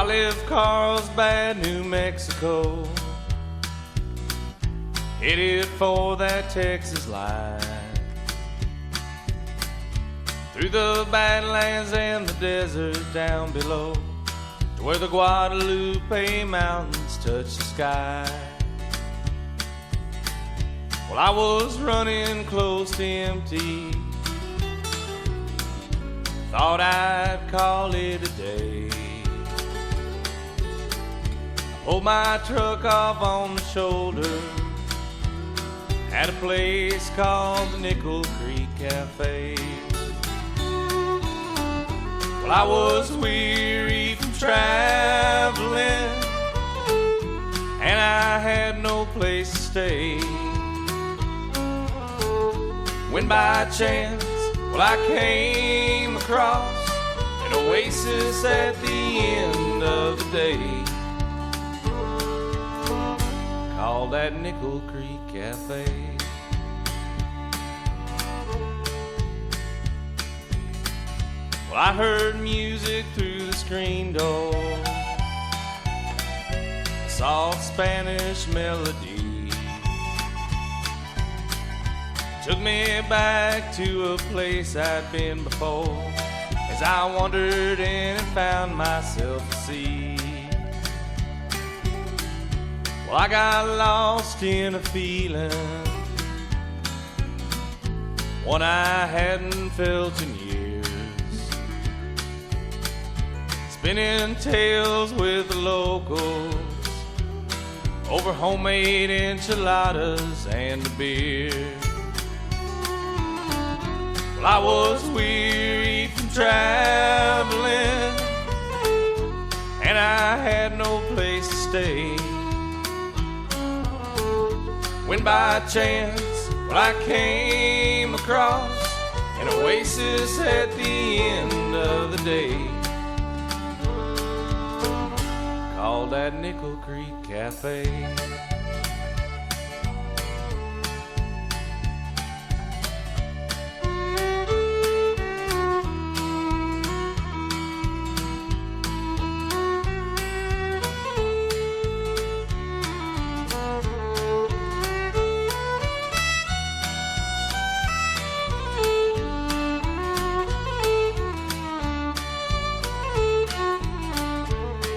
I left Carlsbad, New Mexico, headed for that Texas line. Through the Badlands and the desert down below, to where the Guadalupe Mountains touch the sky. Well, I was running close to empty, thought I'd call it a day. I pulled my truck off on the shoulder at a place called the Nickel Creek Cafe. Well, I was weary from traveling, and I had no place to stay. When by chance, well, I came across an oasis at the end of the day, called that Nickel Creek Cafe. Well, I heard music through the screen door, a soft Spanish melody took me back to a place I'd been before, as I wandered in and found myself a seat. Well, I got lost in a feeling, one I hadn't felt in years, spinning tales with the locals over homemade enchiladas and a beer. Well, I was weary from traveling, and I had no place to stay, when by chance, well, I came across an oasis at the end of the day, called that Nickel Creek Cafe.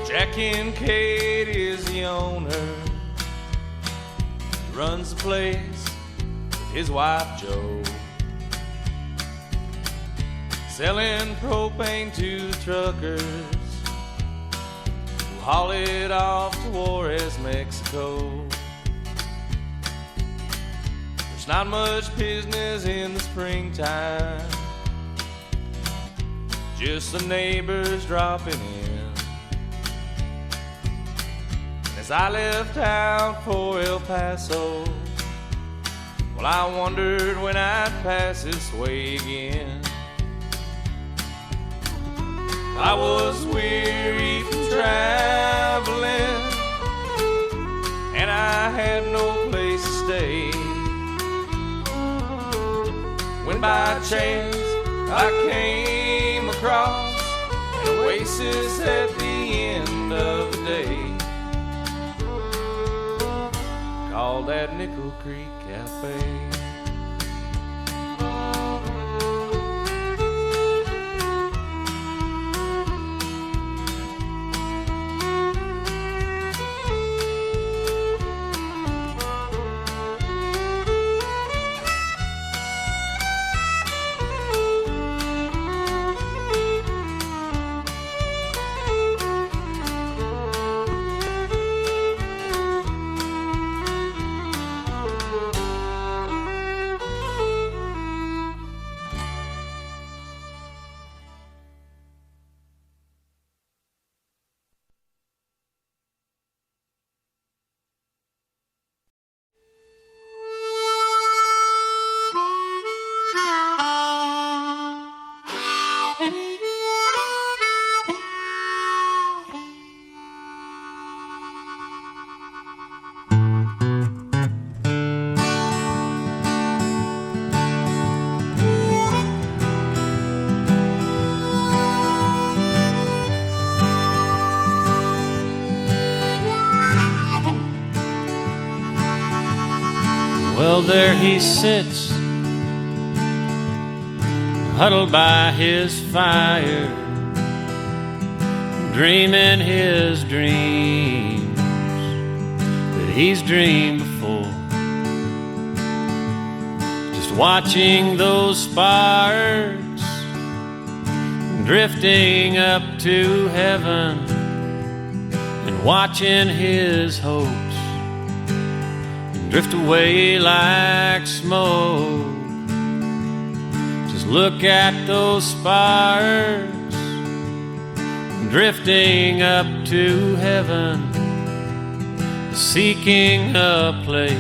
Jack Kincaid is the owner, runs the place with his wife Jo, selling propane to truckers who haul it off to Juarez, Mexico. There's not much business in the springtime, just the neighbors dropping in. As I left out for El Paso, well, I wondered when I'd pass this way again. I was weary from traveling, and I had no place to stay, when by chance I came across an oasis at the end of the day, called that Nickel Creek Cafe. Well, there he sits, huddled by his fire, dreaming his dreams that he's dreamed before. Just watching those sparks drifting up to heaven, and watching his hopes drift away like smoke. Just look at those sparks drifting up to heaven, seeking a place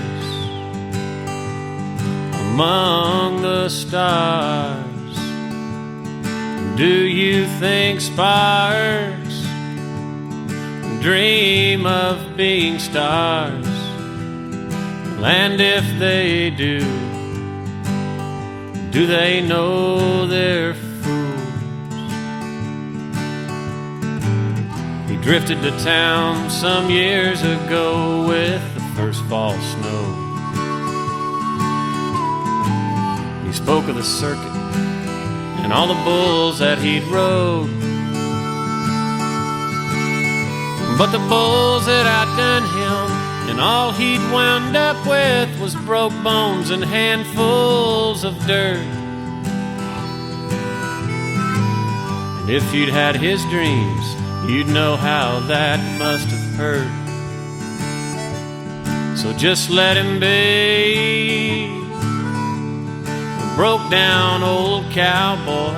among the stars. Do you think sparks dream of being stars? And if they do they know they're fools? He drifted to town some years ago with the first fall snow. He spoke of the circuit and all the bulls that he'd rode, but the bulls that outdone him, and all he'd wound up with was broke bones and handfuls of dirt. And if you'd had his dreams, you'd know how that must have hurt. So just let him be a broke down old cowboy.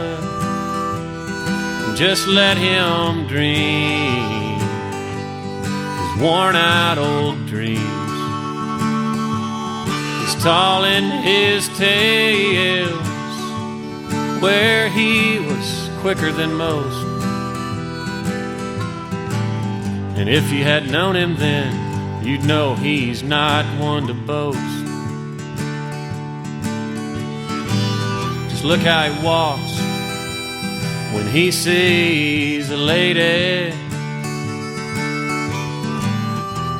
Just let him dream worn out old dreams. He's tall in his tales, where he was quicker than most. And if you had known him then, you'd know he's not one to boast. Just look how he walks when he sees a lady.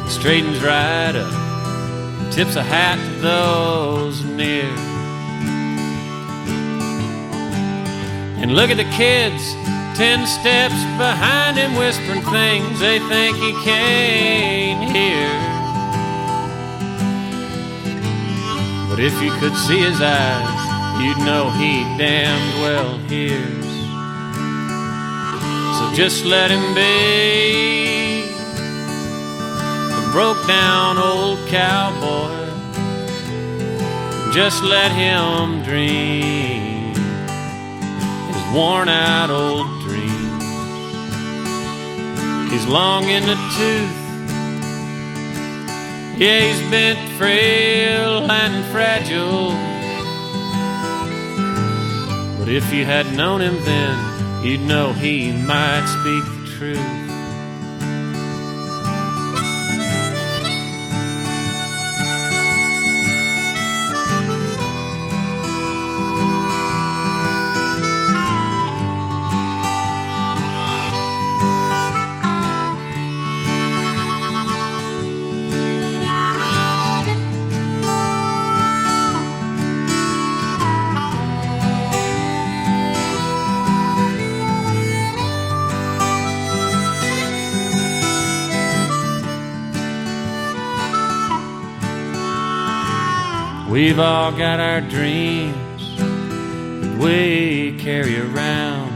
Straightens right up, tips a hat to those near. And look at the kids 10 steps behind him, whispering things they think he can't hear. But if you could see his eyes, you'd know he damned well hears. So just let him be broke down old cowboy. Just let him dream his worn out old dreams. He's long in the tooth, yeah, he's bent, frail and fragile. But if you had known him then, you'd know he might speak the truth. We've all got our dreams that we carry around.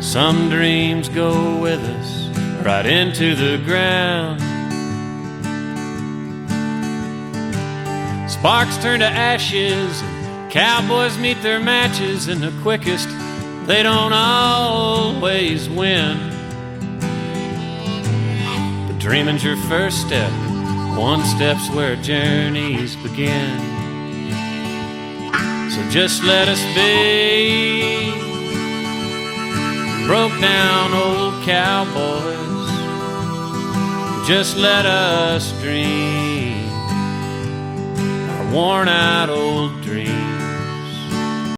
Some dreams go with us right into the ground. Sparks turn to ashes, and cowboys meet their matches, and the quickest, they don't always win. But dreaming's your first step. One step's where journeys begin. So just let us be broke down old cowboys. Just let us dream our worn out old